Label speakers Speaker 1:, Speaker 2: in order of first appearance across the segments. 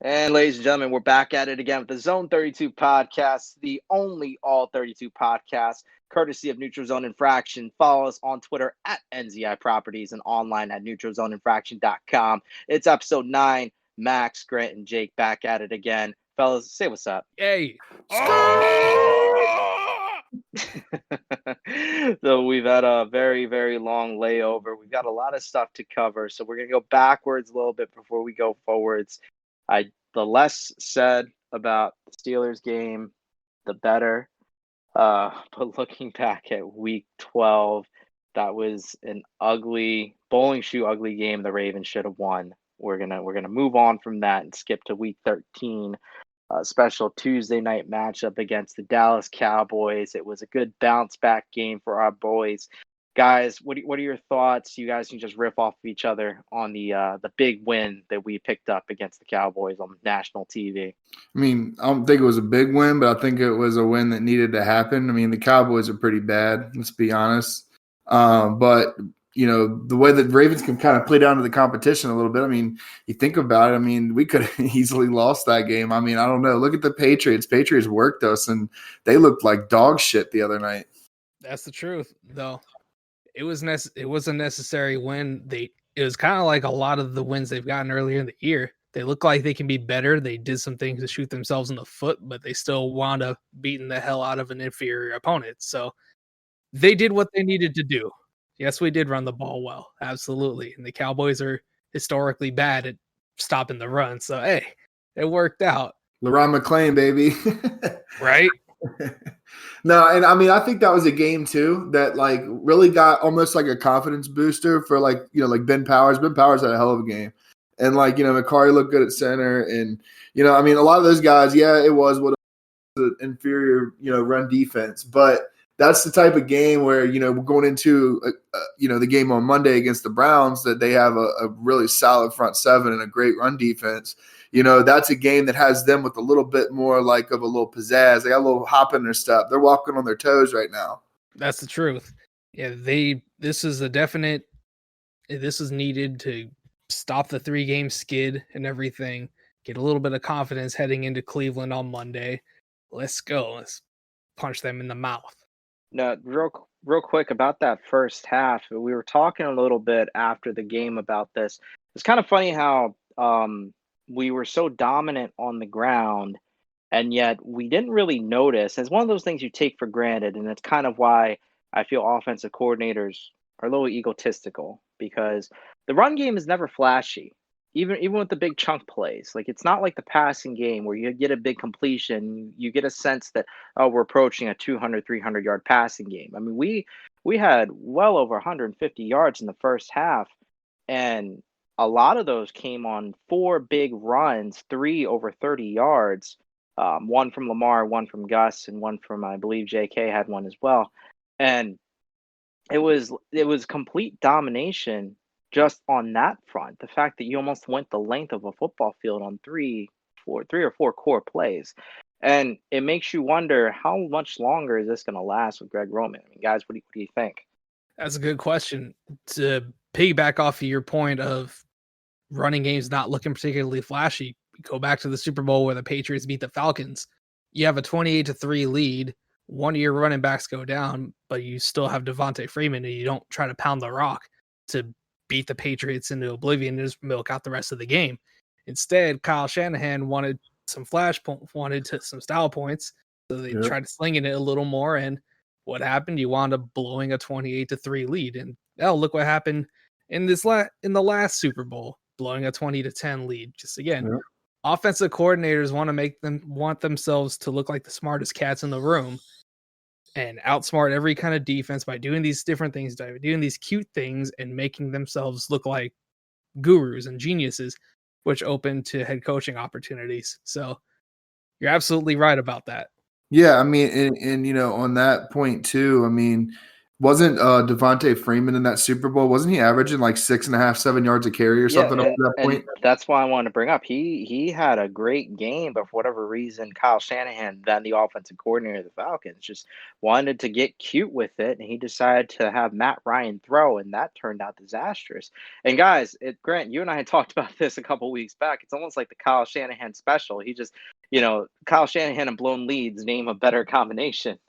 Speaker 1: And ladies and gentlemen, we're back at it again with the Zone 32 podcast, the only all 32 podcast, courtesy of Neutral Zone Infraction. Follow us on Twitter at NZI Properties and online at neutralzoneinfraction.com. It's episode 9. Max, Grant, and Jake back at it again. Fellas, say what's up.
Speaker 2: Yay.
Speaker 1: So we've had a very, very long layover. We've got a lot of stuff to cover. So we're going to go backwards a little bit before we go forwards. The less said about the Steelers game, the better. But looking back at week 12, that was an ugly bowling shoe ugly game the Ravens should have won. We're gonna move on from that and skip to week 13. Special Tuesday night matchup against the Dallas Cowboys. It was a good bounce back game for our boys. Guys, what are your thoughts? You guys can just riff off of each other on the big win that we picked up against the Cowboys on national TV.
Speaker 3: I mean, I don't think it was a big win, but I think it was a win that needed to happen. I mean, the Cowboys are pretty bad, let's be honest. But, you know, the way that Ravens can kind of play down to the competition a little bit, I mean, you think about it, I mean, we could have easily lost that game. I mean, I don't know. Look at the Patriots. Patriots worked us, and they looked like dog shit the other night.
Speaker 2: That's the truth, though. It was a necessary win. It was kind of like a lot of the wins they've gotten earlier in the year. They look like they can be better. They did some things to shoot themselves in the foot, but they still wound up beating the hell out of an inferior opponent. So they did what they needed to do. Yes, we did run the ball well. Absolutely. And the Cowboys are historically bad at stopping the run. So, hey, it worked out.
Speaker 3: LeRon McClain, baby.
Speaker 2: Right?
Speaker 3: No, and I mean, I think that was a game too that like really got almost like a confidence booster for like, you know, like Ben Powers. Ben Powers had a hell of a game. And like, you know, McCarry looked good at center. And, you know, I mean, a lot of those guys, yeah, it was what an inferior, you know, run defense. But that's the type of game where, you know, we're going into, you know, the game on Monday against the Browns that they have a really solid front seven and a great run defense. You know, that's a game that has them with a little bit more like of a little pizzazz. They got a little hop in their step. They're walking on their toes right now.
Speaker 2: That's the truth. Yeah, this is needed to stop the 3-game skid and everything. Get a little bit of confidence heading into Cleveland on Monday. Let's go. Let's punch them in the mouth.
Speaker 1: No, real quick about that first half. We were talking a little bit after the game about this. It's kind of funny how we were so dominant on the ground, and yet we didn't really notice. It's one of those things you take for granted, and it's kind of why I feel offensive coordinators are a little egotistical, because the run game is never flashy, even with the big chunk plays. Like, it's not like the passing game where you get a big completion, you get a sense that, oh, we're approaching a 200, 300-yard passing game. I mean, we had well over 150 yards in the first half, and a lot of those came on 4 big runs, 3 over 30 yards, one from Lamar, one from Gus, and one from, I believe, JK had one as well. And it was complete domination just on that front. The fact that you almost went the length of a football field on 3 or 4 core plays. And it makes you wonder, how much longer is this going to last with Greg Roman? I mean, guys, what do you think?
Speaker 2: That's a good question. To piggyback off of your point of running games not looking particularly flashy, go back to the Super Bowl where the Patriots beat the Falcons. You have a 28-3 lead. One of your running backs go down, but you still have Devontae Freeman, and you don't try to pound the rock to beat the Patriots into oblivion and just milk out the rest of the game. Instead, Kyle Shanahan wanted some some style points, so they tried to sling it a little more. And what happened? You wound up blowing a 28-3 lead. And look what happened in the last Super Bowl, blowing a 20-10 lead. Just again, offensive coordinators want themselves to look like the smartest cats in the room and outsmart every kind of defense by doing these different things, by doing these cute things and making themselves look like gurus and geniuses, which open to head coaching opportunities. So you're absolutely right about that.
Speaker 3: Yeah, I mean, and you know, on that point too, I mean, Wasn't Devontae Freeman in that Super Bowl? Wasn't he averaging like 6.5, 7 yards a carry or
Speaker 1: Yeah,
Speaker 3: something up to that
Speaker 1: and
Speaker 3: point?
Speaker 1: that's why I wanted to bring up. He had a great game, but for whatever reason, Kyle Shanahan, then the offensive coordinator of the Falcons, just wanted to get cute with it, and he decided to have Matt Ryan throw, and that turned out disastrous. And guys, Grant, you and I had talked about this a couple weeks back. It's almost like the Kyle Shanahan special. He just, Kyle Shanahan and blown leads name a better combination.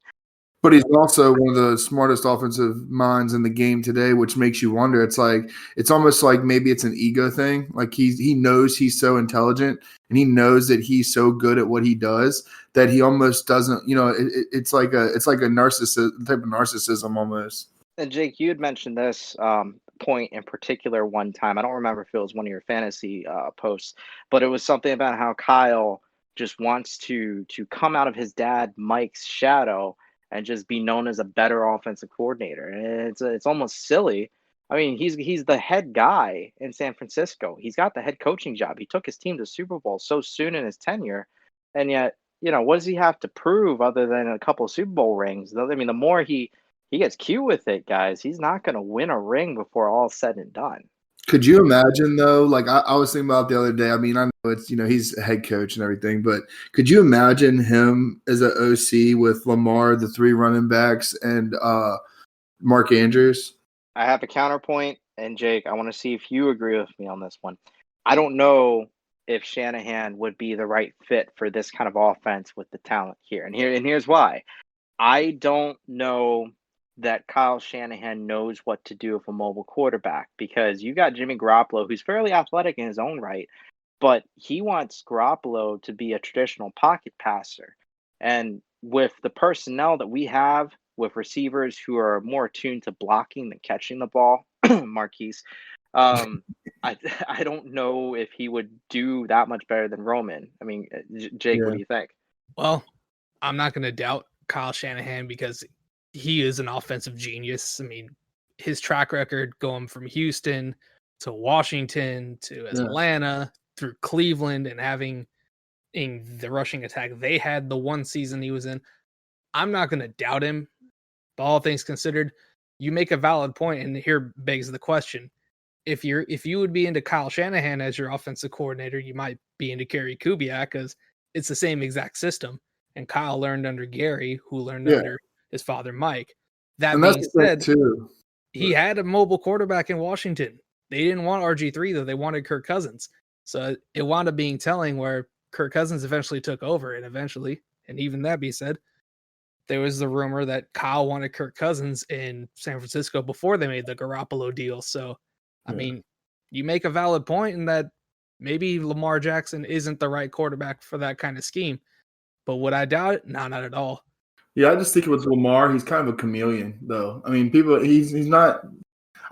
Speaker 3: But he's also one of the smartest offensive minds in the game today, which makes you wonder. It's almost like maybe it's an ego thing. Like he knows he's so intelligent and he knows that he's so good at what he does that he almost doesn't. It's like a narcissist type of narcissism almost.
Speaker 1: And Jake, you had mentioned this point in particular one time. I don't remember if it was one of your fantasy posts, but it was something about how Kyle just wants to come out of his dad Mike's shadow and just be known as a better offensive coordinator. And it's almost silly. I mean, he's the head guy in San Francisco. He's got the head coaching job. He took his team to Super Bowl so soon in his tenure, and yet, what does he have to prove other than a couple of Super Bowl rings? I mean, the more he gets cute with it, guys, he's not going to win a ring before all's said and done.
Speaker 3: Could you imagine though? Like I was thinking about the other day. I mean, I know it's he's a head coach and everything, but could you imagine him as an OC with Lamar, the 3 running backs, and Mark Andrews?
Speaker 1: I have a counterpoint, and Jake, I want to see if you agree with me on this one. I don't know if Shanahan would be the right fit for this kind of offense with the talent here. And here's why. I don't know that Kyle Shanahan knows what to do with a mobile quarterback, because you got Jimmy Garoppolo, who's fairly athletic in his own right, but he wants Garoppolo to be a traditional pocket passer. And with the personnel that we have with receivers who are more attuned to blocking than catching the ball, Marquise, um, I I don't know if he would do that much better than Roman. I mean, Jake, what
Speaker 3: Yeah.
Speaker 1: do you think?
Speaker 2: Well, I'm not going to doubt Kyle Shanahan because he is an offensive genius. I mean, his track record going from Houston to Washington to
Speaker 3: Yeah.
Speaker 2: Atlanta through Cleveland and having in the rushing attack they had the one season he was in. I'm not going to doubt him. But all things considered, you make a valid point, and here begs the question: if you would be into Kyle Shanahan as your offensive coordinator, you might be into Gary Kubiak because it's the same exact system. And Kyle learned under Gary, who learned
Speaker 3: Yeah.
Speaker 2: under his father Mike. That
Speaker 3: And that's
Speaker 2: being
Speaker 3: the thing
Speaker 2: said,
Speaker 3: too.
Speaker 2: he had a mobile quarterback in Washington. They didn't want RG3 though; they wanted Kirk Cousins. So it wound up being telling where Kirk Cousins eventually took over, and even that being said, there was the rumor that Kyle wanted Kirk Cousins in San Francisco before they made the Garoppolo deal. So, I
Speaker 3: Yeah.
Speaker 2: mean, you make a valid point in that maybe Lamar Jackson isn't the right quarterback for that kind of scheme. But would I doubt it? No, not at all.
Speaker 3: Yeah, I just think with Lamar, he's kind of a chameleon, though. I mean, he's not.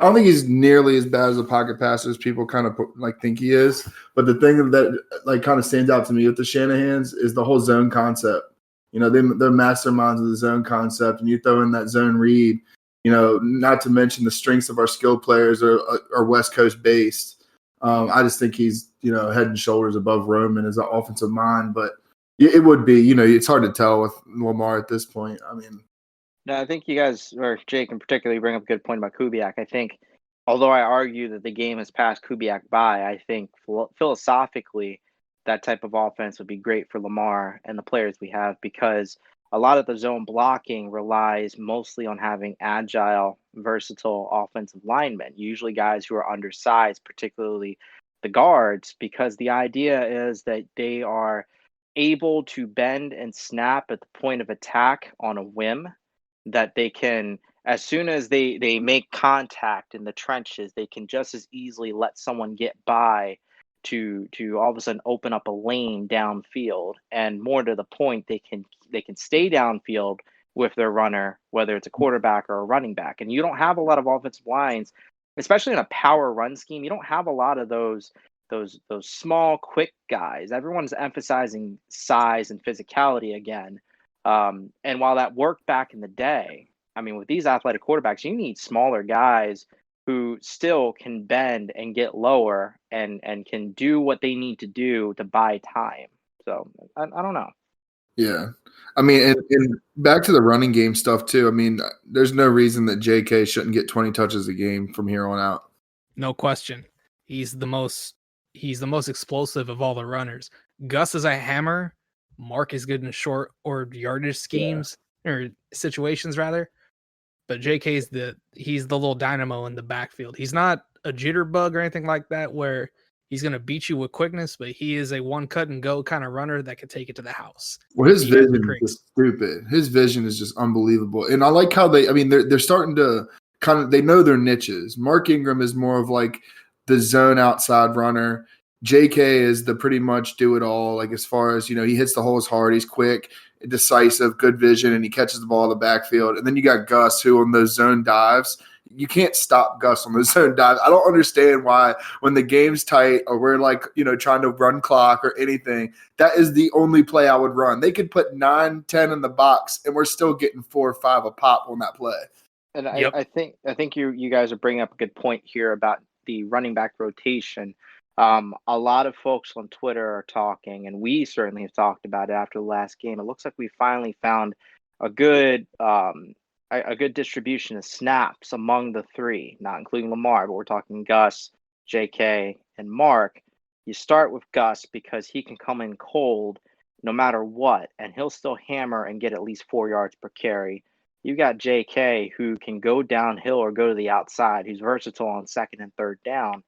Speaker 3: I don't think he's nearly as bad as a pocket passer as people kind of like think he is. But the thing that like kind of stands out to me with the Shanahans is the whole zone concept. They're masterminds of the zone concept, and you throw in that zone read. Not to mention the strengths of our skilled players are West Coast based. I just think he's head and shoulders above Roman as an offensive mind, but. It would be, it's hard to tell with Lamar at this point. I mean,
Speaker 1: No, I think you guys, or Jake in particular, you bring up a good point about Kubiak. I think, although I argue that the game has passed Kubiak by, I think philosophically that type of offense would be great for Lamar and the players we have, because a lot of the zone blocking relies mostly on having agile, versatile offensive linemen, usually guys who are undersized, particularly the guards, because the idea is that they are able to bend and snap at the point of attack on a whim, that they can, as soon as they make contact in the trenches, they can just as easily let someone get by to all of a sudden open up a lane downfield. And more to the point, they can stay downfield with their runner, whether it's a quarterback or a running back. And you don't have a lot of offensive lines, especially in a power run scheme. You don't have a lot of those small, quick guys. Everyone's emphasizing size and physicality again. And while that worked back in the day, I mean, with these athletic quarterbacks, you need smaller guys who still can bend and get lower and can do what they need to do to buy time. So I don't know.
Speaker 3: Yeah. I mean, and back to the running game stuff too. I mean, there's no reason that JK shouldn't get 20 touches a game from here on out.
Speaker 2: No question. He's the most explosive of all the runners. Gus is a hammer. Mark is good in short or yardage schemes or situations rather. But JK's he's the little dynamo in the backfield. He's not a jitterbug or anything like that where he's going to beat you with quickness, but he is a one cut and go kind of runner that can take it to the house.
Speaker 3: Well, his vision is just stupid. His vision is just unbelievable. And I like how they're starting to they know their niches. Mark Ingram is more of like the zone outside runner. JK is the pretty much do it all. Like as far as, he hits the holes hard. He's quick, decisive, good vision, and he catches the ball in the backfield. And then you got Gus, who on those zone dives, you can't stop Gus on those zone dives. I don't understand why when the game's tight or we're trying to run clock or anything, that is the only play I would run. They could put 9, 10 in the box and we're still getting 4 or 5 a pop on that play.
Speaker 1: And I think you guys are bringing up a good point here about the running back rotation. A lot of folks on Twitter are talking, and we certainly have talked about it after the last game. It looks like we finally found a good distribution of snaps among the three, not including Lamar, but we're talking Gus, JK, and Mark. You start with Gus because he can come in cold no matter what, and he'll still hammer and get at least 4 yards per carry. You got JK who can go downhill or go to the outside, who's versatile on second and third down.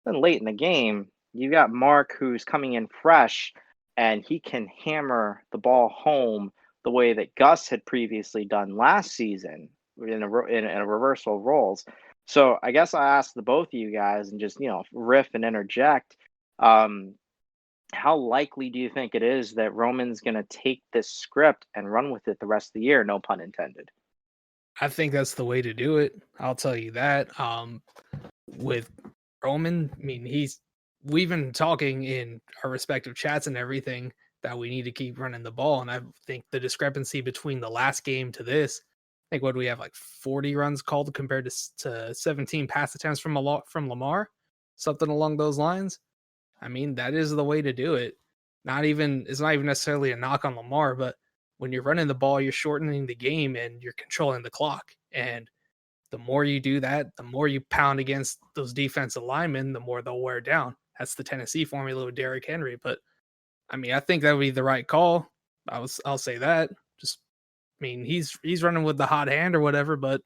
Speaker 1: Then late in the game, you got Mark who's coming in fresh and he can hammer the ball home the way that Gus had previously done last season in a reversal of roles. So I guess I ask the both of you guys and just, riff and interject. How likely do you think it is that Roman's going to take this script and run with it the rest of the year? No pun intended.
Speaker 2: I think that's the way to do it. I'll tell you that. With Roman, I mean, we've been talking in our respective chats and everything that we need to keep running the ball. And I think the discrepancy between the last game to this, I think what we have like 40 runs called compared to 17 pass attempts from Lamar, something along those lines. I mean, that is the way to do it. It's not even necessarily a knock on Lamar, but when you're running the ball, you're shortening the game and you're controlling the clock. And the more you do that, the more you pound against those defensive linemen, the more they'll wear down. That's the Tennessee formula with Derrick Henry. But I mean, I think that would be the right call. I'll say that. Just, I mean, he's running with the hot hand or whatever. But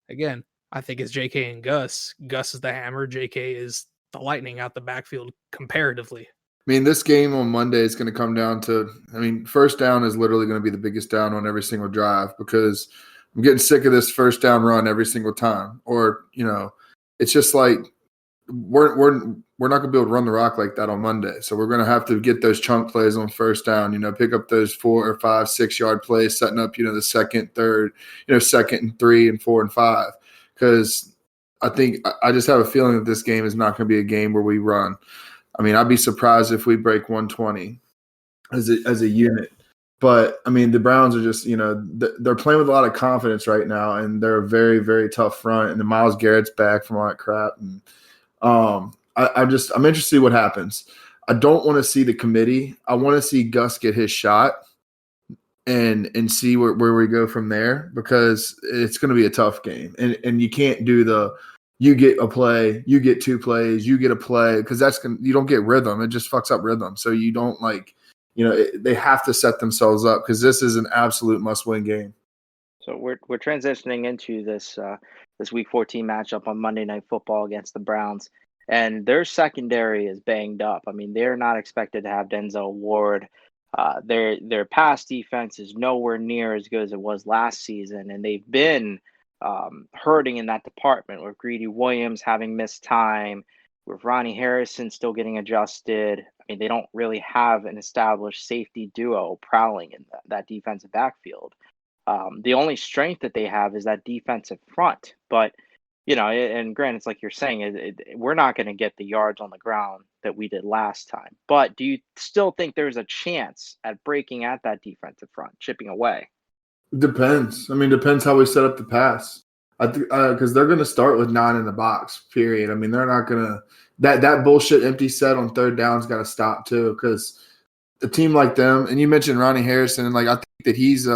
Speaker 2: again, I think it's JK and Gus. Gus is the hammer. JK is the lightning out the backfield comparatively.
Speaker 3: I mean, this game on Monday is going to come down to, first down is literally going to be the biggest down on every single drive because I'm getting sick of this first down run every single time. Or, it's just like we're not going to be able to run the rock like that on Monday. So we're going to have to get those chunk plays on first down, pick up those 4 or 5, 6 yard plays, setting up, the second, third, second and 3 and 4 and 5. Because I just have a feeling that this game is not going to be a game where we run. I mean, I'd be surprised if we break 120 as a unit. But, the Browns are just, they're playing with a lot of confidence right now, and they're a very, very tough front. And then Myles Garrett's back from all that crap. And I'm interested in what happens. I don't want to see the committee. I want to see Gus get his shot and see where we go from there because it's going to be a tough game. And you can't do you get a play, you get 2 plays, you get a play because you don't get rhythm. It just fucks up rhythm. So you don't they have to set themselves up because this is an absolute must-win game.
Speaker 1: So we're transitioning into this Week 14 matchup on Monday Night Football against the Browns, and their secondary is banged up. I mean, they're not expected to have Denzel Ward. Their pass defense is nowhere near as good as it was last season, and they've been hurting in that department with Greedy Williams having missed time, with Ronnie Harrison still getting adjusted. I mean, they don't really have an established safety duo prowling in that defensive backfield. The only strength that they have is that defensive front. But, and granted, it's like you're saying, we're not going to get the yards on the ground that we did last time. But do you still think there's a chance at breaking at that defensive front, chipping away?
Speaker 3: Depends. Depends how we set up the pass. Because they're going to start with 9 in the box, period. They're not going to – that bullshit empty set on third down's got to stop too because a team like them, and you mentioned Ronnie Harrison, and like I think that he's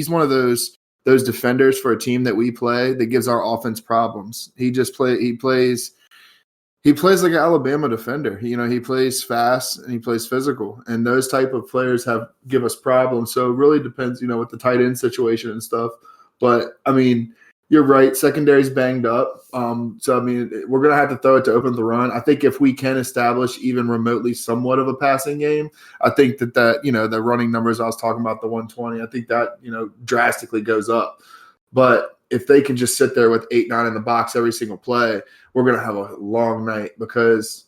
Speaker 3: one of those defenders for a team that we play that gives our offense problems. He plays like an Alabama defender. He plays fast and he plays physical, and those type of players give us problems. So it really depends, with the tight end situation and stuff. But I mean, you're right. Secondary's banged up. So I mean, we're gonna have to throw it to open the run. I think if we can establish even remotely somewhat of a passing game, I think that the running numbers I was talking about, the 120, I think that drastically goes up. But if they can just sit there with 8-9 in the box every single play, we're gonna have a long night because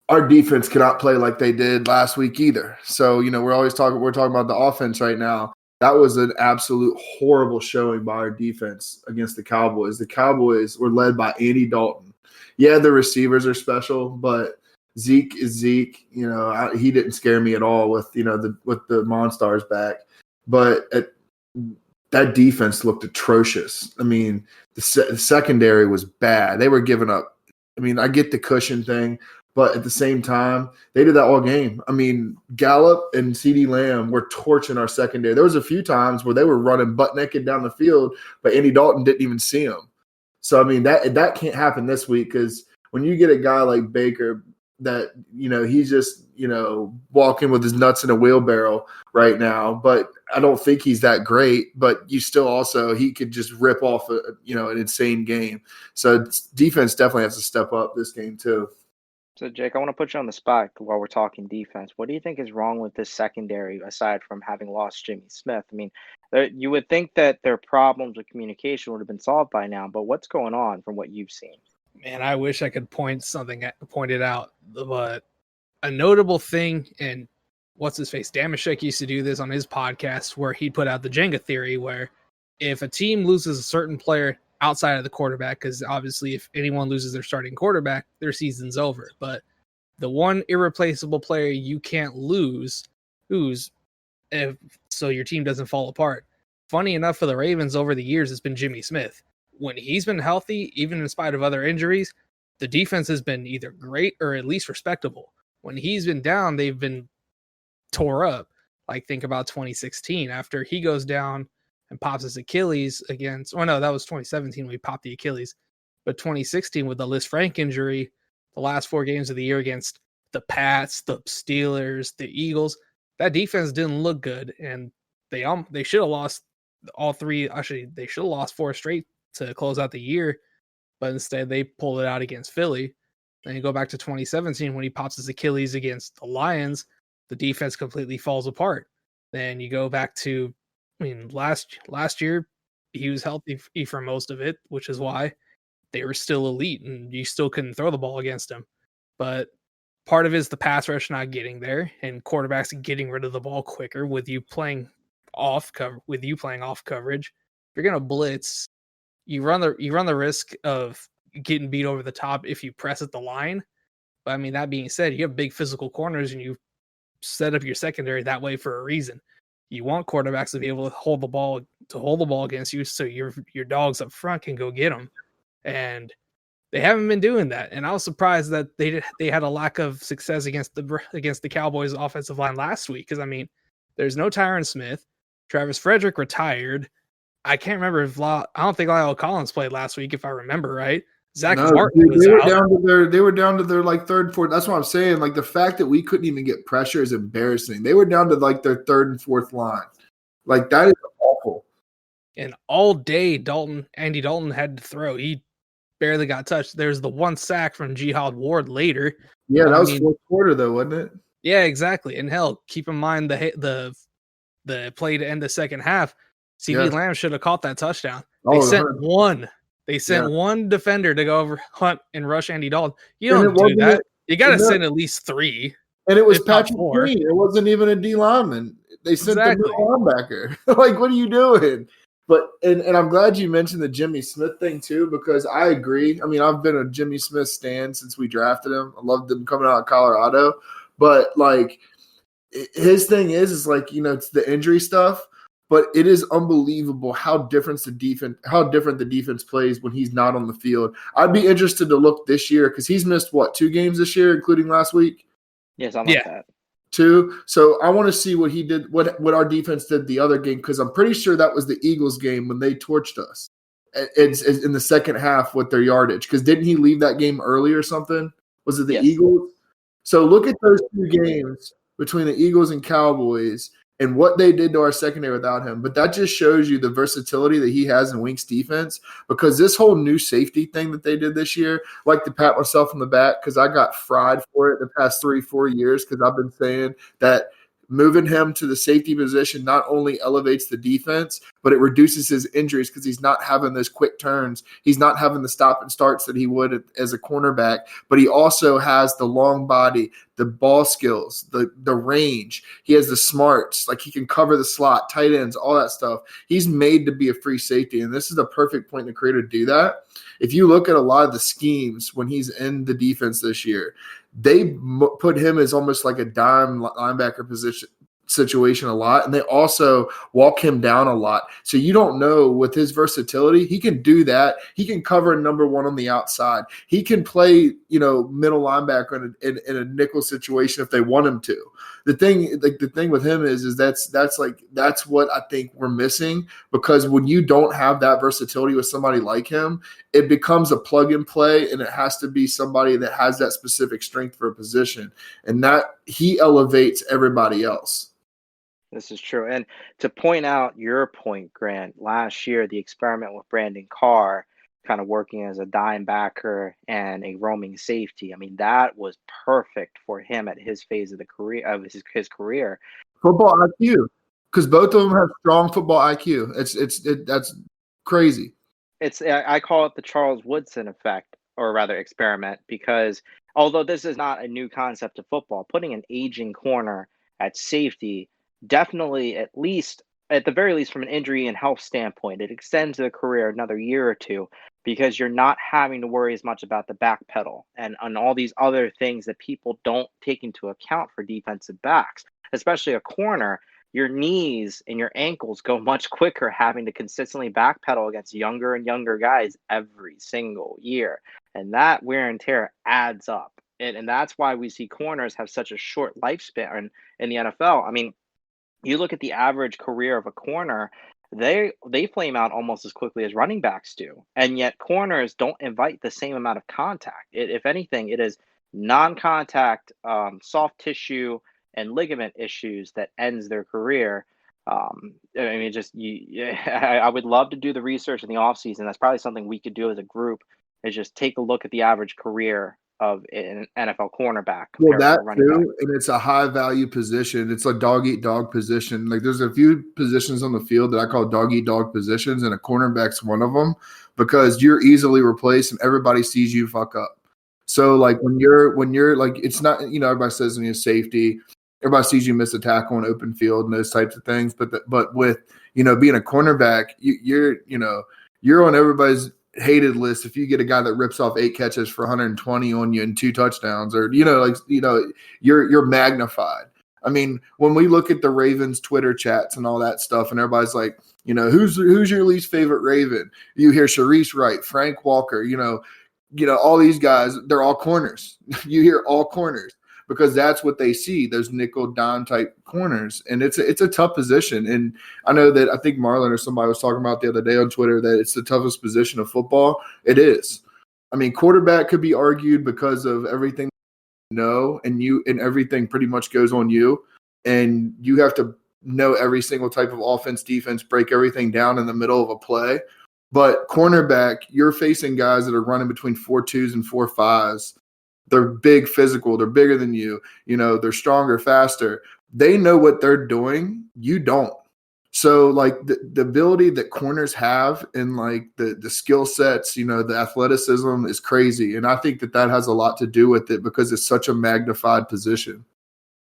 Speaker 3: our defense cannot play like they did last week either. So we're talking about the offense right now. That was an absolute horrible showing by our defense against the Cowboys. The Cowboys were led by Andy Dalton. Yeah, the receivers are special, but Zeke is Zeke. He didn't scare me at all with the Monstars back. But that defense looked atrocious. I mean, the secondary was bad. They were giving up. I mean, I get the cushion thing, but at the same time, they did that all game. I mean, Gallup and CeeDee Lamb were torching our secondary. There was a few times where they were running butt naked down the field, but Andy Dalton didn't even see them. So, I mean, that can't happen this week because when you get a guy like Baker that, he's just, walking with his nuts in a wheelbarrow right now, but I don't think he's that great, but you still also, he could just rip off an insane game. So defense definitely has to step up this game too.
Speaker 1: So, Jake, I want to put you on the spot while we're talking defense. What do you think is wrong with this secondary aside from having lost Jimmy Smith? I mean, you would think that their problems with communication would have been solved by now, but what's going on from what you've seen?
Speaker 2: Man, I wish I could point it out, but a notable thing, and what's his face? Damashek used to do this on his podcast where he put out the Jenga theory where if a team loses a certain player outside of the quarterback, because obviously if anyone loses their starting quarterback, their season's over. But the one irreplaceable player you can't lose, so your team doesn't fall apart. Funny enough, for the Ravens over the years, it's been Jimmy Smith. When he's been healthy, even in spite of other injuries, the defense has been either great or at least respectable. When he's been down, they've been tore up. Like, think about 2016 after he goes down and pops his Achilles against, that was 2017 when he popped the Achilles. But 2016 with the Liz Frank injury, the last 4 games of the year against the Pats, the Steelers, the Eagles, that defense didn't look good. And they should have lost all 3. Actually, they should have lost 4 straight to close out the year. But instead, they pulled it out against Philly. Then you go back to 2017 when he pops his Achilles against the Lions, the defense completely falls apart. Then you go back to, last year, he was healthy for most of it, which is why they were still elite and you still couldn't throw the ball against them. But part of it is the pass rush not getting there and quarterbacks getting rid of the ball quicker with you playing off coverage. If you're going to blitz, you run the risk of getting beat over the top if you press at the line. But I mean, that being said, you have big physical corners and you set up your secondary that way for a reason. You want quarterbacks to be able to hold the ball against you, so your dogs up front can go get them. And they haven't been doing that. And I was surprised that they had a lack of success against the Cowboys offensive line last week. Because I mean, there's no Tyron Smith. Travis Frederick retired. I can't remember I don't think Lyle Collins played last week, if I remember right. Zach Martin was out.
Speaker 3: They were down to their like 3rd, 4th. That's what I'm saying. Like the fact that we couldn't even get pressure is embarrassing. They were down to like their 3rd and 4th line. Like that is awful.
Speaker 2: And all day, Andy Dalton had to throw. He barely got touched. There's the 1 sack from Jihad Ward later.
Speaker 3: Yeah, that was 4th quarter though, wasn't it?
Speaker 2: Yeah, exactly. And hell, keep in mind the play to end the second half. CeeDee Lamb should have caught that touchdown. They sent one defender to go over Hunt and rush Andy Dalton. You don't do that. You got to send at least 3.
Speaker 3: And it was Patrick Green. It wasn't even a D lineman. They sent the middle linebacker. Like, what are you doing? But and I'm glad you mentioned the Jimmy Smith thing too, because I agree. I mean, I've been a Jimmy Smith stan since we drafted him. I loved him coming out of Colorado. But like his thing is like, it's the injury stuff. But it is unbelievable how different the defense plays when he's not on the field. I'd be interested to look this year because he's missed 2 games this year, including last week.
Speaker 1: Yeah, something like that.
Speaker 3: too. So I want to see what he did, what our defense did the other game, because I'm pretty sure that was the Eagles game when they torched us. It's in the second half with their yardage, because didn't he leave that game early or something? Was it the
Speaker 1: Yes.
Speaker 3: Eagles? So look at those two games between the Eagles and Cowboys and what they did to our secondary without him. But that just shows you the versatility that he has in Wink's defense, because this whole new safety thing that they did this year, like to pat myself on the back because I got fried for it the past 3-4 years, because I've been saying that moving him to the safety position not only elevates the defense, but it reduces his injuries because he's not having those quick turns. He's not having the stop and starts that he would as a cornerback, but he also has the long body, the ball skills, the range. He has the smarts, like he can cover the slot, tight ends, all that stuff. He's made to be a free safety, and this is the perfect point in the career to do that. If you look at a lot of the schemes when he's in the defense this year, they put him as almost like a dime linebacker position situation a lot, and they also walk him down a lot. So you don't know, with his versatility, he can do that. He can cover number one on the outside. He can play, middle linebacker in a nickel situation if they want him to. The thing with him is that's what I think we're missing, because when you don't have that versatility with somebody like him, it becomes a plug and play, and it has to be somebody that has that specific strength for a position, and that he elevates everybody else.
Speaker 1: This is true. And to point out your point, Grant, last year, the experiment with Brandon Carr kind of working as a dime backer and a roaming safety. I mean, that was perfect for him at his phase of the career, of his career.
Speaker 3: Football IQ, because both of them have strong football IQ. That's crazy.
Speaker 1: I call it the Charles Woodson effect, or rather experiment, because although this is not a new concept of football, putting an aging corner at safety definitely, at the very least from an injury and health standpoint, it extends the career another year or two, because you're not having to worry as much about the back pedal and all these other things that people don't take into account for defensive backs, especially a corner. Your knees and your ankles go much quicker having to consistently backpedal against younger and younger guys every single year. And that wear and tear adds up. And that's why we see corners have such a short lifespan in the NFL. I mean, you look at the average career of a corner, they flame out almost as quickly as running backs do. And yet corners don't invite the same amount of contact. If anything, it is non-contact, soft tissue and ligament issues that ends their career. I mean, I would love to do the research in the offseason. That's probably something we could do as a group, is just take a look at the average career of an NFL cornerback
Speaker 3: Well,
Speaker 1: compared to
Speaker 3: that
Speaker 1: a running back.
Speaker 3: too, and it's a high value position. It's a dog eat dog position. Like, there's a few positions on the field that I call dog eat dog positions, and a cornerback's one of them, because you're easily replaced and everybody sees you fuck up. So like when you're like, it's not, everybody says when you're safety, everybody sees you miss a tackle in open field and those types of things. But with being a cornerback, you're on everybody's hated list if you get a guy that rips off 8 catches for 120 on you and 2 touchdowns, or you're magnified. I mean, when we look at the Ravens Twitter chats and all that stuff, and everybody's like, who's your least favorite Raven? You hear Sharice Wright, Frank Walker, all these guys, they're all corners. You hear all corners, because that's what they see, those nickel dime type corners. And it's a tough position. And I know that, I think Marlon or somebody was talking about the other day on Twitter that it's the toughest position of football. It is. I mean, quarterback could be argued because of everything and everything pretty much goes on you. And you have to know every single type of offense, defense, break everything down in the middle of a play. But cornerback, you're facing guys that are running between 4.2s and 4.5s. They're big, physical. They're bigger than you. They're stronger, faster. They know what they're doing. You don't. So, like, the ability that corners have and, like, the skill sets, the athleticism is crazy. And I think that has a lot to do with it, because it's such a magnified position.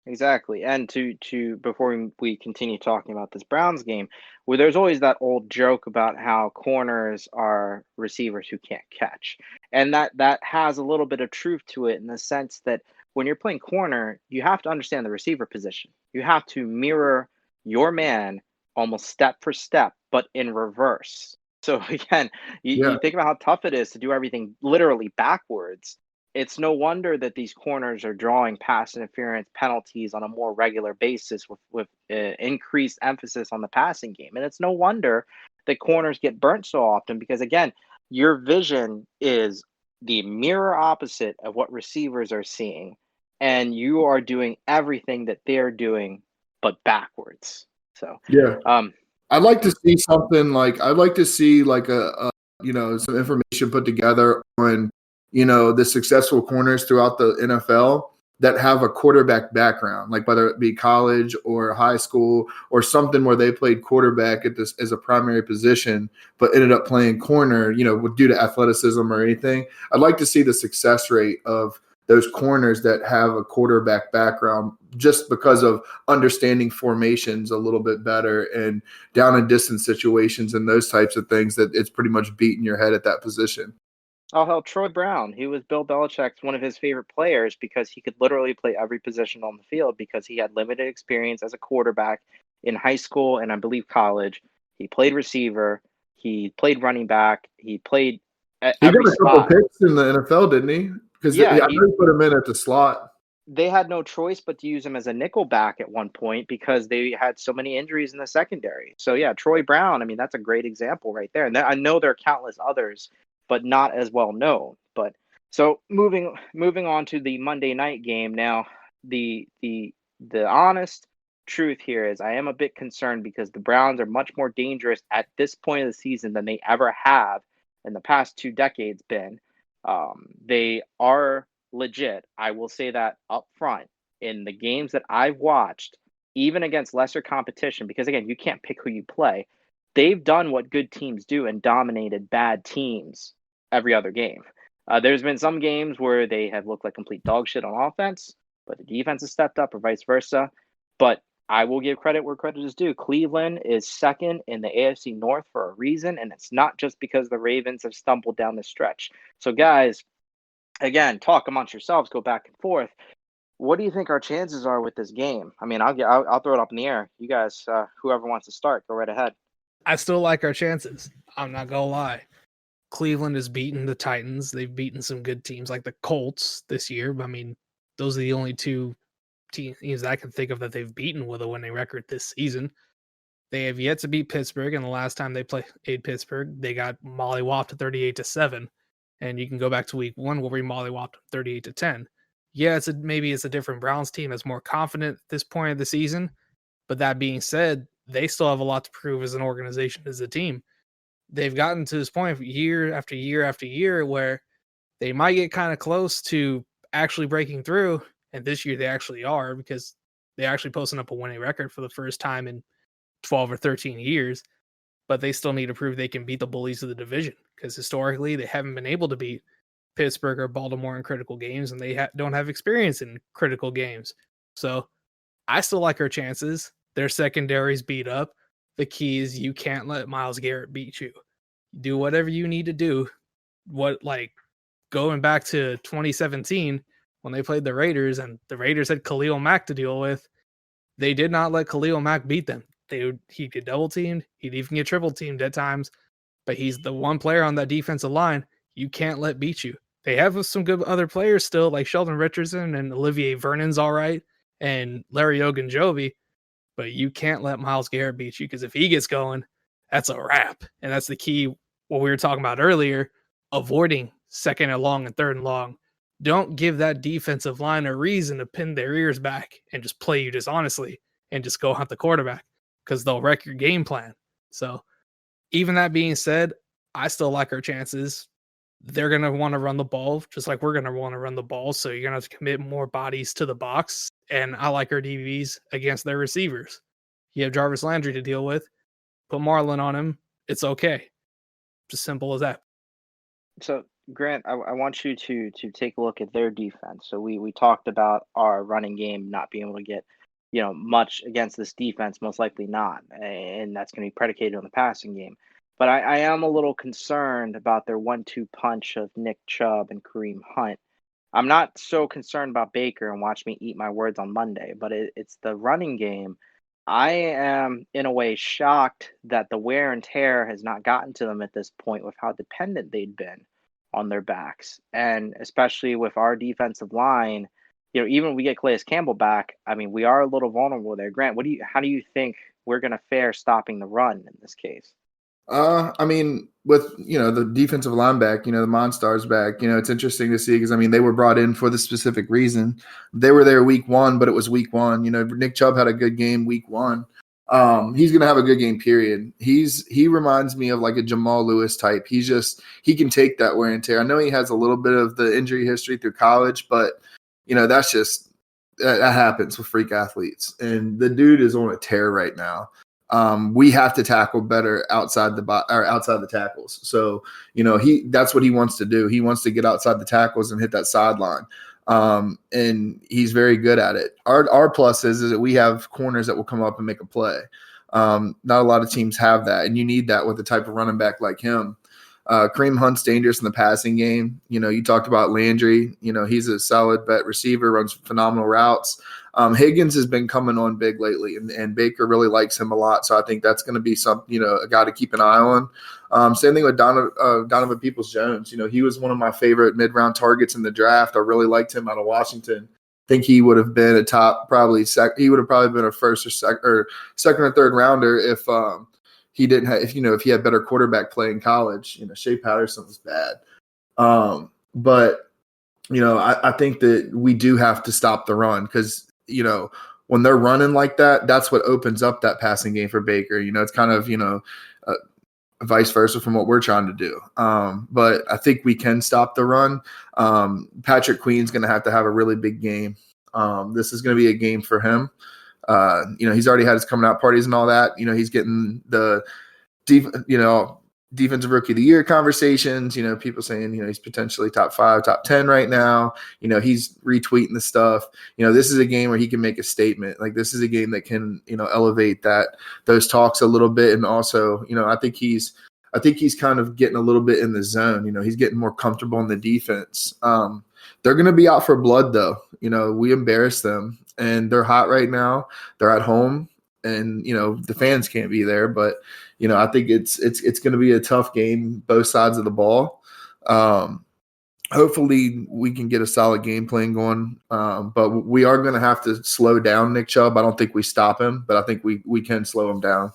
Speaker 1: Exactly. And to before we continue talking about this Browns game, where there's always that old joke about how corners are receivers who can't catch. And that has a little bit of truth to it, in the sense that when you're playing corner, you have to understand the receiver position. You have to mirror your man almost step for step, but in reverse. So again,
Speaker 3: Yeah.
Speaker 1: you think about how tough it is to do everything literally backwards. it's no wonder that these corners are drawing pass interference penalties on a more regular basis with increased emphasis on the passing game. And it's no wonder that corners get burnt so often because, again, your vision is the mirror opposite of what receivers are seeing. And you are doing everything that they're doing, but backwards. So,
Speaker 3: Yeah.
Speaker 1: um,
Speaker 3: I'd like to see something like I'd like to see like a some information put together on the successful corners throughout the NFL that have a quarterback background, like whether it be college or high school or something where they played quarterback at this as a primary position, but ended up playing corner, due to athleticism or anything. I'd like to see the success rate of those corners that have a quarterback background just because of understanding formations a little bit better and down and distance situations and those types of things that it's pretty much beating your head at that position.
Speaker 1: oh hell, Troy Brown. He was Bill Belichick's one of his favorite players because he could literally play every position on the field because he had limited experience as a quarterback in high school and I believe college. He played receiver, he played running back, he played at
Speaker 3: He got
Speaker 1: every
Speaker 3: a couple
Speaker 1: spot.
Speaker 3: picks in the NFL, didn't he? Because I
Speaker 1: Yeah,
Speaker 3: know he put him in at the slot.
Speaker 1: they had no choice but to use him as a nickel back at one point because they had so many injuries in the secondary. So yeah, Troy Brown, I mean that's a great example right there. And I know there are countless others, but not as well known. But so moving on to the Monday night game now, the honest truth here is I am a bit concerned because the Browns are much more dangerous at this point of the season than they ever have in the past 2 decades been. They are legit. I will say that up front in the games that I've watched, even against lesser competition, because again, you can't pick who you play. They've done what good teams do and dominated bad teams every other game. There's been some games where they have looked like complete dog shit on offense, but the defense has stepped up, or vice versa. But I will give credit where credit is due. Cleveland is second in the AFC North for a reason, and it's not just because the Ravens have stumbled down the stretch. So, guys, again, talk amongst yourselves, go back and forth. What do you think our chances are with this game? I mean, I'll throw it up in the air. You guys, whoever wants to start, go right ahead.
Speaker 2: I still like our chances. I'm not gonna lie. Cleveland has beaten the Titans. They've beaten some good teams like the Colts this year. I mean, those are the only two teams I can think of that they've beaten with a winning record this season. They have yet to beat Pittsburgh, and the last time they played Pittsburgh, they got mollywopped 38-7. And you can go back to week 1 where we mollywopped 38-10. Yeah, maybe it's a different Browns team that's more confident at this point of the season. But that being said, they still have a lot to prove as an organization, as a team. They've gotten to this point year after year after year where they might get kind of close to actually breaking through. And this year they actually are, because they actually posting up a winning record for the first time in 12 or 13 years. But they still need to prove they can beat the bullies of the division, because historically they haven't been able to beat Pittsburgh or Baltimore in critical games, and they don't have experience in critical games. So I still like our chances. Their secondary's beat up. The key is you can't let Myles Garrett beat you. Do whatever you need to do. Going back to 2017 when they played the Raiders and the Raiders had Khalil Mack to deal with, they did not let Khalil Mack beat them. He'd get double teamed. He'd even get triple teamed at times. But he's the one player on that defensive line you can't let beat you. They have some good other players still, like Sheldon Richardson and Olivier Vernon's all right, and Larry Ogunjobi. But you can't let Myles Garrett beat you, because if he gets going, that's a wrap. And that's the key, what we were talking about earlier, avoiding second and long and third and long. Don't give that defensive line a reason to pin their ears back and just play you dishonestly and just go hunt the quarterback, because they'll wreck your game plan. So even that being said, I still like our chances. They're going to want to run the ball just like we're going to want to run the ball. So you're going to have to commit more bodies to the box. And I like our DBs against their receivers. You have Jarvis Landry to deal with. Put Marlon on him. It's okay. Just simple as that.
Speaker 1: So, Grant, I want you to take a look at their defense. So we talked about our running game not being able to get, much against this defense, most likely not, and that's going to be predicated on the passing game. But I am a little concerned about their 1-2 punch of Nick Chubb and Kareem Hunt. I'm not so concerned about Baker, and watch me eat my words on Monday, but it's the running game. I am, in a way, shocked that the wear and tear has not gotten to them at this point with how dependent they'd been on their backs. And especially with our defensive line, even when we get Calais Campbell back, I mean, we are a little vulnerable there. Grant, how do you think we're going to fare stopping the run in this case?
Speaker 3: I mean, with the defensive line back, the Monstars back, it's interesting to see because I mean they were brought in for the specific reason. They were there week one, but it was week one. Nick Chubb had a good game week one. He's gonna have a good game, period. He reminds me of like a Jamal Lewis type. He can take that wear and tear. I know he has a little bit of the injury history through college, but that's just that happens with freak athletes. And the dude is on a tear right now. We have to tackle better outside the tackles. So, that's what he wants to do. He wants to get outside the tackles and hit that sideline. And he's very good at it. Our plus is that we have corners that will come up and make a play. Not a lot of teams have that, and you need that with a type of running back like him. Kareem Hunt's dangerous in the passing game. You talked about Landry. He's a solid vet receiver, runs phenomenal routes. Higgins has been coming on big lately, and Baker really likes him a lot. So I think that's going to be a guy to keep an eye on. Same thing with Donovan Peoples-Jones. He was one of my favorite mid-round targets in the draft. I really liked him out of Washington. I think he would have been he would have probably been a first or second or third rounder if he didn't have, if he had better quarterback play in college. Shea Patterson was bad. But I think that we do have to stop the run because, when they're running like that, that's what opens up that passing game for Baker. It's kind of, vice versa from what we're trying to do. But I think we can stop the run. Patrick Queen's going to have a really big game. This is going to be a game for him. He's already had his coming out parties and all that. He's getting the defensive rookie of the year conversations, people saying, he's potentially top 5, top 10 right now. He's retweeting the stuff. This is a game where he can make a statement. Like this is a game that can, elevate those talks a little bit. And also, I think he's kind of getting a little bit in the zone. He's getting more comfortable in the defense. They're going to be out for blood though. We embarrass them and they're hot right now. They're at home. And the fans can't be there, but I think it's going to be a tough game, both sides of the ball. Hopefully, we can get a solid game plan going, but we are going to have to slow down Nick Chubb. I don't think we stop him, but I think we can slow him down.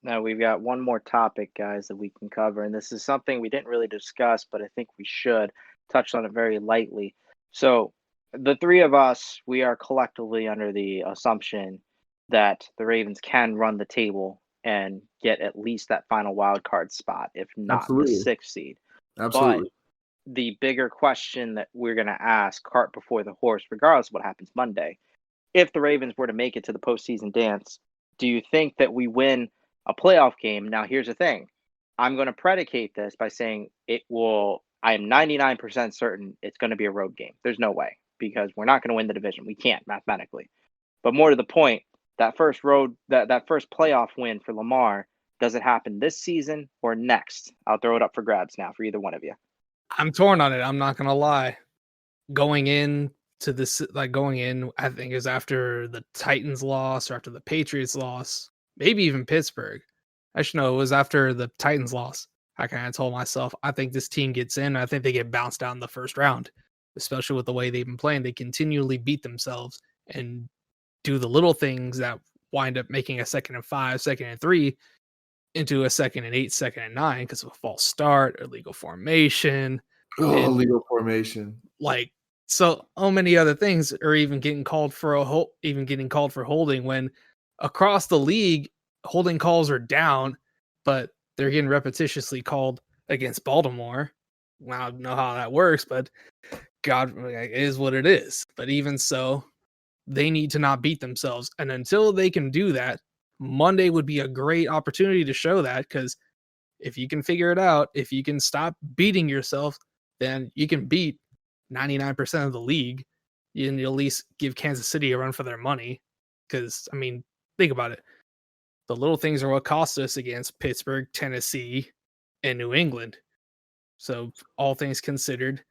Speaker 1: Now we've got one more topic, guys, that we can cover, and this is something we didn't really discuss, but I think we should touch on it very lightly. So, the three of us, we are collectively under the assumption that the Ravens can run the table and get at least that final wild card spot, if not
Speaker 3: Absolutely.
Speaker 1: the 6th seed.
Speaker 3: Absolutely.
Speaker 1: But the bigger question that we're going to ask, cart before the horse, regardless of what happens Monday, if the Ravens were to make it to the postseason dance, do you think that we win a playoff game? Now, here's the thing. I'm going to predicate this by saying I am 99% certain it's going to be a road game. There's no way because we're not going to win the division. We can't mathematically. But more to the point, that first playoff win for Lamar, does it happen this season or next? I'll throw it up for grabs now for either one of you.
Speaker 2: I'm torn on it. I'm not gonna lie. Going in, I think is after the Titans loss or after the Patriots loss, maybe even Pittsburgh. Actually, no, it was after the Titans loss. I kind of told myself, I think this team gets in. I think they get bounced out in the first round, especially with the way they've been playing. They continually beat themselves and do the little things that wind up making a 2nd and 5, 2nd and 3 into a 2nd and 8, 2nd and 9 because of a false start, illegal formation.
Speaker 3: Illegal formation.
Speaker 2: Like so many other things are even getting called for holding when across the league holding calls are down, but they're getting repetitiously called against Baltimore. Well, I don't know how that works, but God, it is what it is. But even so, they need to not beat themselves. And until they can do that, Monday would be a great opportunity to show that, because if you can figure it out, if you can stop beating yourself, then you can beat 99% of the league. You can at least give Kansas City a run for their money. Because, I mean, think about it. The little things are what cost us against Pittsburgh, Tennessee, and New England. So, all things considered,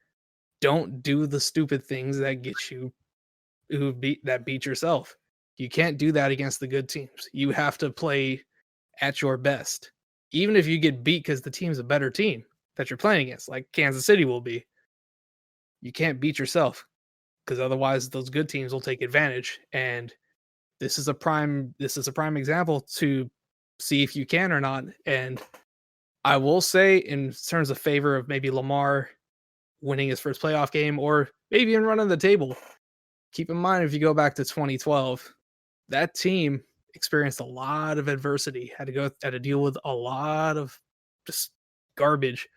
Speaker 2: don't do the stupid things that get you beat yourself. You can't do that against the good teams. You have to play at your best. Even if you get beat because the team's a better team, that you're playing against, like Kansas City will be. You can't beat yourself because otherwise those good teams will take advantage. And this is a prime example to see if you can or not. And I will say, in terms of favor of maybe Lamar winning his first playoff game or maybe even running the table, keep in mind if you go back to 2012, that team experienced a lot of adversity, had to deal with a lot of just garbage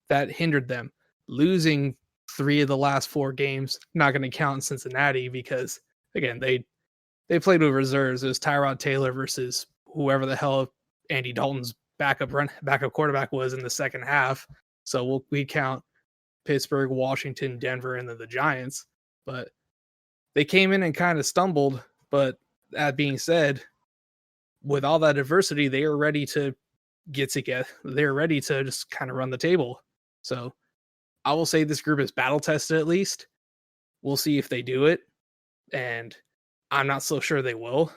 Speaker 2: that hindered them. Losing 3 of the last 4 games, not going to count in Cincinnati because again, they played with reserves. It was Tyrod Taylor versus whoever the hell Andy Dalton's backup quarterback was in the second half. So we count Pittsburgh, Washington, Denver, and then the Giants. But they came in and kind of stumbled. But that being said, with all that adversity, they are ready to get together. They're ready to just kind of run the table. So I will say this group is battle tested at least. We'll see if they do it. And I'm not so sure they will,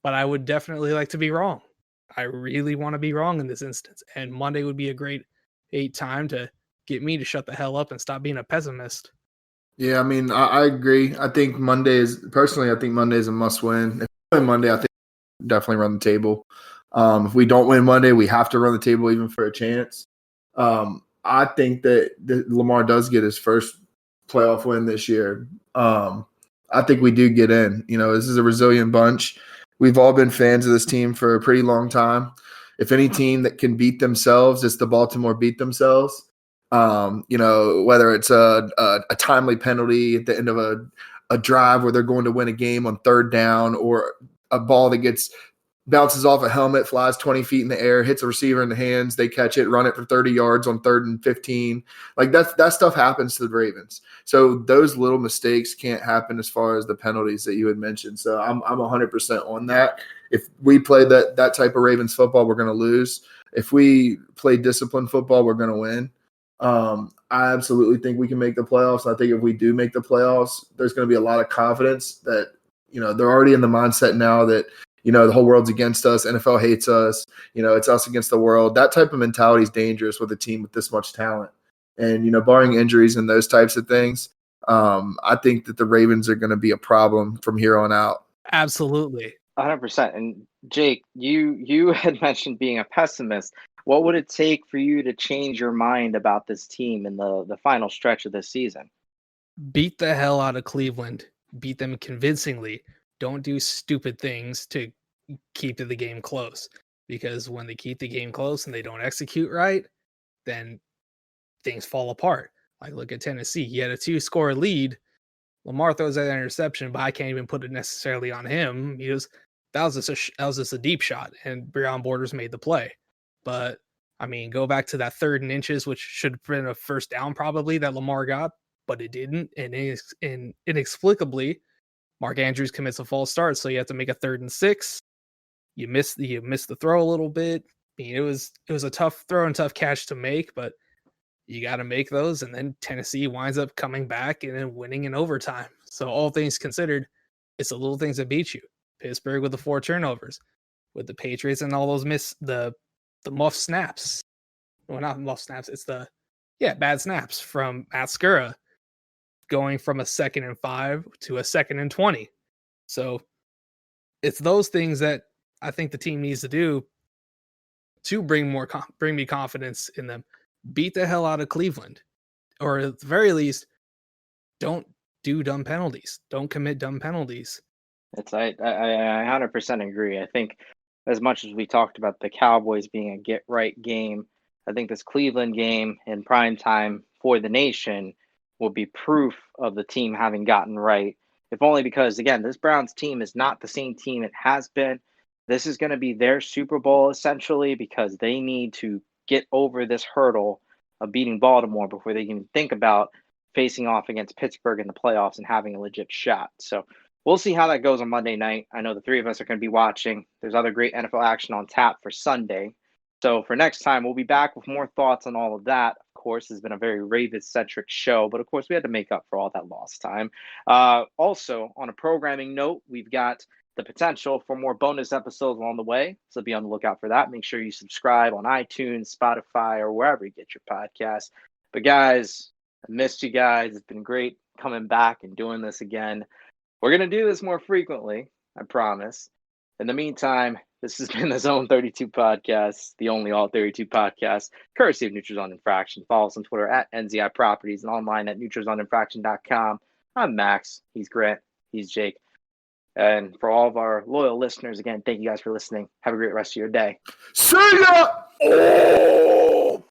Speaker 2: but I would definitely like to be wrong. I really want to be wrong in this instance. And Monday would be a great time to get me to shut the hell up and stop being a pessimist.
Speaker 3: Yeah, I mean, I agree. I think Monday is a must win. If we win Monday, I think we definitely run the table. If we don't win Monday, we have to run the table even for a chance. I think that Lamar does get his first playoff win this year. I think we do get in. This is a resilient bunch. We've all been fans of this team for a pretty long time. If any team that can beat themselves, it's the Baltimore beat themselves. Whether it's a timely penalty at the end of a drive where they're going to win a game on third down, or a ball that bounces off a helmet, flies 20 feet in the air, hits a receiver in the hands, they catch it, run it for 30 yards on 3rd and 15. Like that stuff happens to the Ravens. So those little mistakes can't happen as far as the penalties that you had mentioned. So I'm 100% on that. If we play that type of Ravens football, we're going to lose. If we play disciplined football, we're going to win. I absolutely think we can make the playoffs. I think if we do make the playoffs, there's going to be a lot of confidence that, they're already in the mindset now that, the whole world's against us. NFL hates us. It's us against the world. That type of mentality is dangerous with a team with this much talent. And, barring injuries and those types of things, I think that the Ravens are going to be a problem from here on out.
Speaker 2: Absolutely.
Speaker 1: 100%. And Jake, you had mentioned being a pessimist. What would it take for you to change your mind about this team in the final stretch of this season?
Speaker 2: Beat the hell out of Cleveland. Beat them convincingly. Don't do stupid things to keep the game close. Because when they keep the game close and they don't execute right, then things fall apart. Like look at Tennessee. He had a 2-score lead. Lamar throws that interception, but I can't even put it necessarily on him. That was just a deep shot, and Breon Borders made the play. But I mean, go back to that 3rd and inches, which should have been a first down probably that Lamar got, but it didn't. And inexplicably, Mark Andrews commits a false start, so you have to make a 3rd and 6. You miss the throw a little bit. I mean, it was a tough throw and tough catch to make, but you got to make those. And then Tennessee winds up coming back and then winning in overtime. So all things considered, it's the little things that beat you. Pittsburgh with the 4 turnovers, with the Patriots and all those the muff snaps. Well, not muff snaps. It's bad snaps from Matt Skura, going from a 2nd and 5 to a 2nd and 20. So it's those things that I think the team needs to do to bring me confidence in them. Beat the hell out of Cleveland, or at the very least, don't do dumb penalties. Don't commit dumb penalties.
Speaker 1: I 100% agree. I think as much as we talked about the Cowboys being a get right game, I think this Cleveland game in prime time for the nation will be proof of the team having gotten right. If only because, again, this Browns team is not the same team it has been. This is going to be their Super Bowl essentially because they need to get over this hurdle of beating Baltimore before they can think about facing off against Pittsburgh in the playoffs and having a legit shot. So we'll see how that goes on Monday night. I know the 3 of us are going to be watching. There's other great NFL action on tap for Sunday. So for next time, we'll be back with more thoughts on all of that. Of course, it's been a very Ravens-centric show, but of course, we had to make up for all that lost time. Also, on a programming note, we've got the potential for more bonus episodes along the way. So be on the lookout for that. Make sure you subscribe on iTunes, Spotify, or wherever you get your podcasts. But guys, I missed you guys. It's been great coming back and doing this again. We're going to do this more frequently, I promise. In the meantime, this has been the Zone 32 podcast, the only All 32 podcast, courtesy of Neutral Zone Infraction. Follow us on Twitter at NZI Properties and online at neutralzoneinfraction.com. I'm Max. He's Grant. He's Jake. And for all of our loyal listeners, again, thank you guys for listening. Have a great rest of your day.
Speaker 3: See ya! Oh!